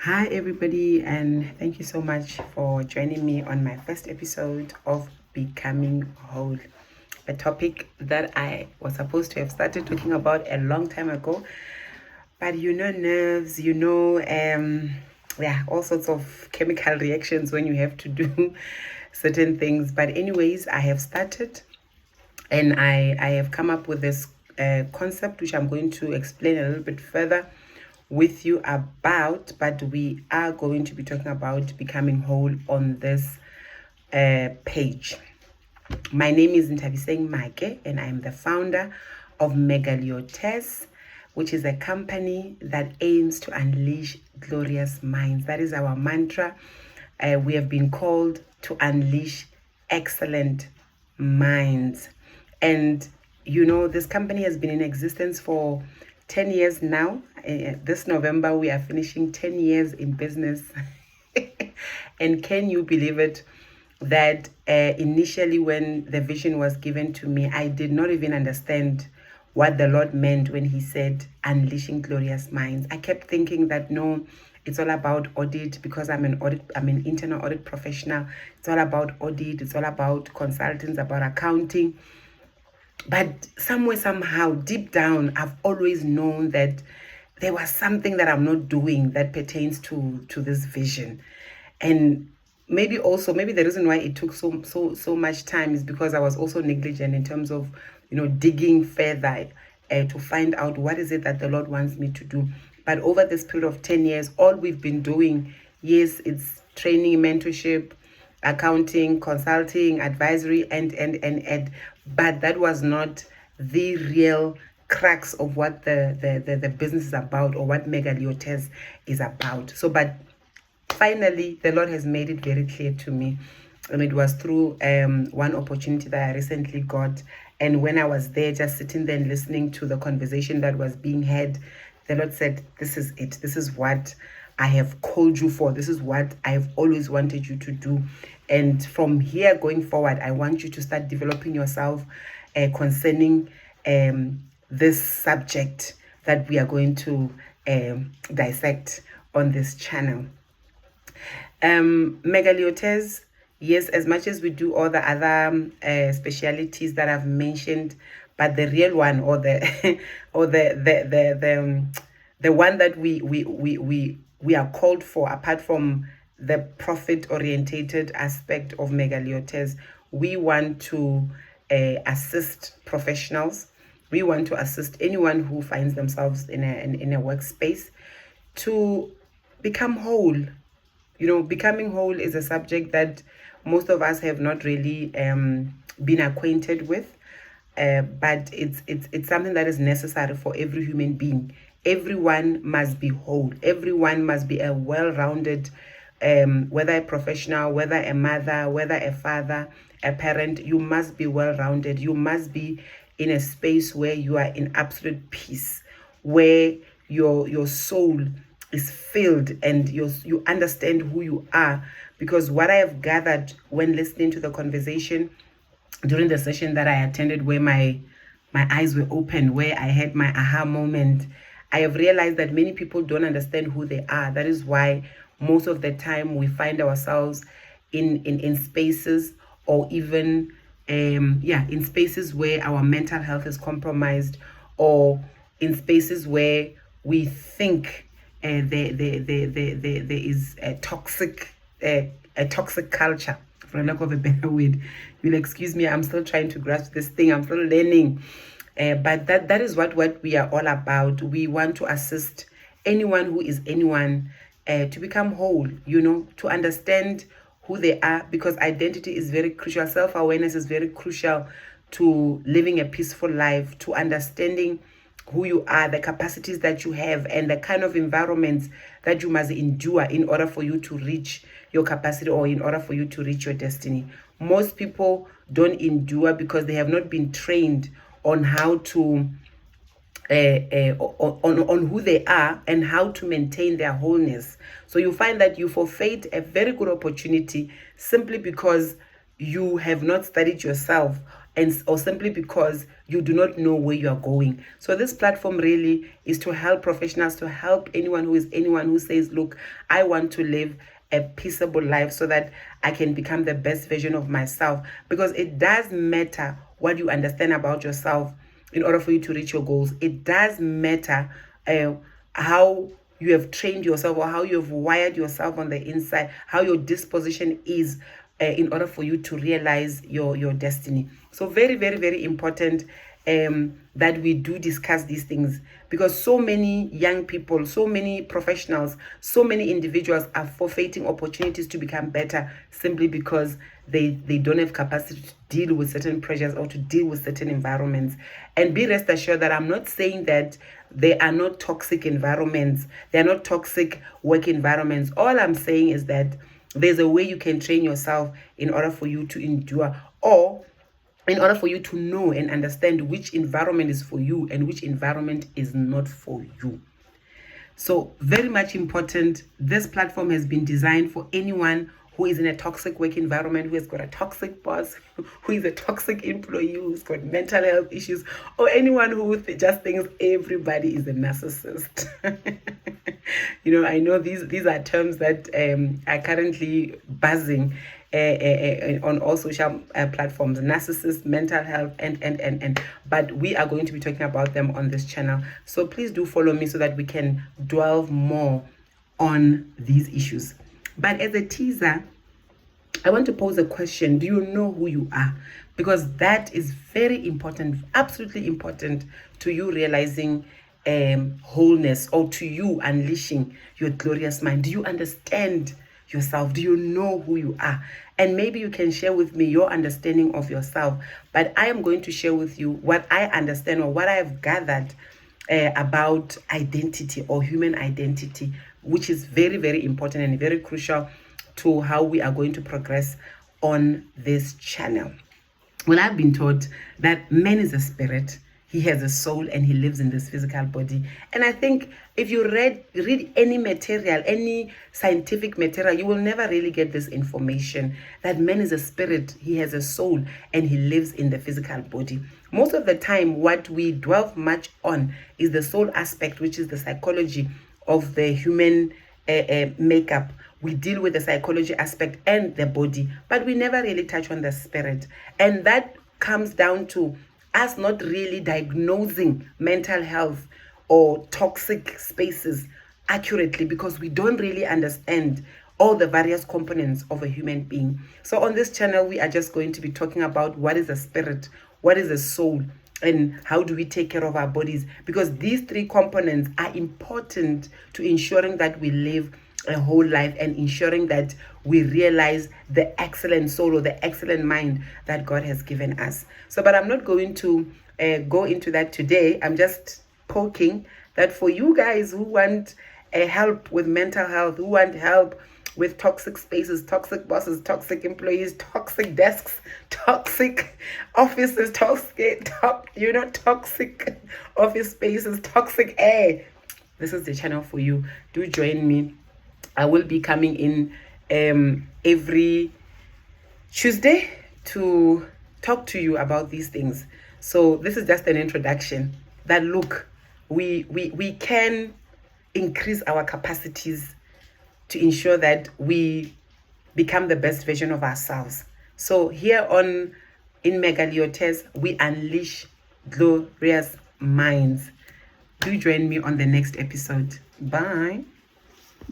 Hi, everybody, and thank you so much for joining me on my first episode of Becoming Whole, a topic that I was supposed to have started talking about a long time ago. But nerves, all sorts of chemical reactions when you have to do certain things. But, anyways, I have started and I have come up with this concept, which I'm going to explain a little bit further with you about, but we are going to be talking about becoming whole on this page. My name is Ntabiseng Make, and I'm the founder of Megaliotes, which is a company that aims to unleash glorious minds. That is our mantra. We have been called to unleash excellent minds. And this company has been in existence for 10 years now. This November, we are finishing 10 years in business. And can you believe it? That initially when the vision was given to me, I did not even understand what the Lord meant when he said unleashing glorious minds. I kept thinking that no, it's all about audit because I'm an internal audit professional. It's all about audit, it's all about consultants, about accounting. But somewhere, somehow, deep down, I've always known that there was something that I'm not doing that pertains to this vision. And maybe the reason why it took so much time is because I was also negligent in terms of digging further to find out what is it that the Lord wants me to do. But over this period of 10 years, all we've been doing, yes, it's training, mentorship, accounting, consulting, advisory, and but that was not the real crux of what the business is about, or what Megaliotes is about. So, but finally, the Lord has made it very clear to me. And it was through one opportunity that I recently got. And when I was there, just sitting there and listening to the conversation that was being had, the Lord said, this is it. This is what I have called you for. This is what I have always wanted you to do. And from here going forward, I want you to start developing yourself concerning this subject that we are going to dissect on this channel. Megaliotes, yes, as much as we do all the other specialities that I've mentioned, but the real one, or the or the one that we are called for, apart from the profit orientated aspect of Megaliotes, we want to assist professionals. We want to assist anyone who finds themselves in a workspace to become whole. Becoming whole is a subject that most of us have not really been acquainted with, but it's something that is necessary for every human being. Everyone must be whole. Everyone must be a well-rounded, whether a professional, whether a mother, whether a father, a parent. You must be well-rounded. You must be in a space where you are in absolute peace, where your soul is filled and you understand who you are. Because what I have gathered when listening to the conversation during the session that I attended, where my eyes were open, where I had my aha moment, I have realized that many people don't understand who they are. That is why most of the time we find ourselves in spaces, or even in spaces where our mental health is compromised, or in spaces where we think there is a toxic culture, for lack of a better word. You'll excuse me, I'm still trying to grasp this thing. I'm still learning. But that is what we are all about. We want to assist anyone who is anyone to become whole, to understand who they are, because identity is very crucial. Self-awareness is very crucial to living a peaceful life, to understanding who you are, the capacities that you have, and the kind of environments that you must endure in order for you to reach your capacity, or in order for you to reach your destiny. Most people don't endure because they have not been trained on how to on who they are and how to maintain their wholeness. So you find that you forfeit a very good opportunity simply because you have not studied yourself or simply because you do not know where you are going. So this platform really is to help professionals, to help anyone who says, look, I want to live a peaceable life so that I can become the best version of myself. Because it does matter what you understand about yourself in order for you to reach your goals. It does matter how you have trained yourself, or how you have wired yourself on the inside, how your disposition is in order for you to realize your destiny. So very, very, very important that we do discuss these things, because so many young people, so many professionals, so many individuals are forfeiting opportunities to become better simply because they don't have capacity to deal with certain pressures or to deal with certain environments. And be rest assured that I'm not saying that they are not toxic environments, they are not toxic work environments. All I'm saying is that there's a way you can train yourself in order for you to endure, or in order for you to know and understand which environment is for you and which environment is not for you. So very much important. This platform has been designed for anyone who is in a toxic work environment, who has got a toxic boss, who is a toxic employee, who's got mental health issues, or anyone who just thinks everybody is a narcissist. I know these are terms that are currently buzzing on all social platforms: narcissist, mental health, and but we are going to be talking about them on this channel. So please do follow me so that we can delve more on these issues. But as a teaser, I want to pose a question. Do you know who you are? Because that is very important, absolutely important to you realizing wholeness, or to you unleashing your glorious mind. Do you understand yourself? Do you know who you are? And maybe you can share with me your understanding of yourself, but I am going to share with you what I understand, or what I have gathered about identity, or human identity, which is very, very important and very crucial to how we are going to progress on this channel. Well, I've been taught that man is a spirit, he has a soul, and he lives in this physical body. And I think if you read any material, any scientific material, you will never really get this information, that man is a spirit, he has a soul, and he lives in the physical body. Most of the time, what we dwell much on is the soul aspect, which is the psychology of the human makeup. We deal with the psychology aspect and the body, but we never really touch on the spirit. And that comes down to us not really diagnosing mental health or toxic spaces accurately, because we don't really understand all the various components of a human being. So on this channel, we are just going to be talking about what is a spirit, what is a soul, and how do we take care of our bodies, because these three components are important to ensuring that we live a whole life and ensuring that we realize the excellent soul or the excellent mind that God has given us. So, but I'm not going to go into that today. I'm just poking that for you guys who want help with mental health, who want help with toxic spaces, toxic bosses, toxic employees, toxic desks, toxic offices, toxic office spaces, toxic air. This is the channel for you. Do join me. I will be coming in every Tuesday to talk to you about these things. So this is just an introduction that, look, we can increase our capacities to ensure that we become the best version of ourselves. So here in Megaliotes, we unleash glorious minds. Do join me on the next episode. Bye.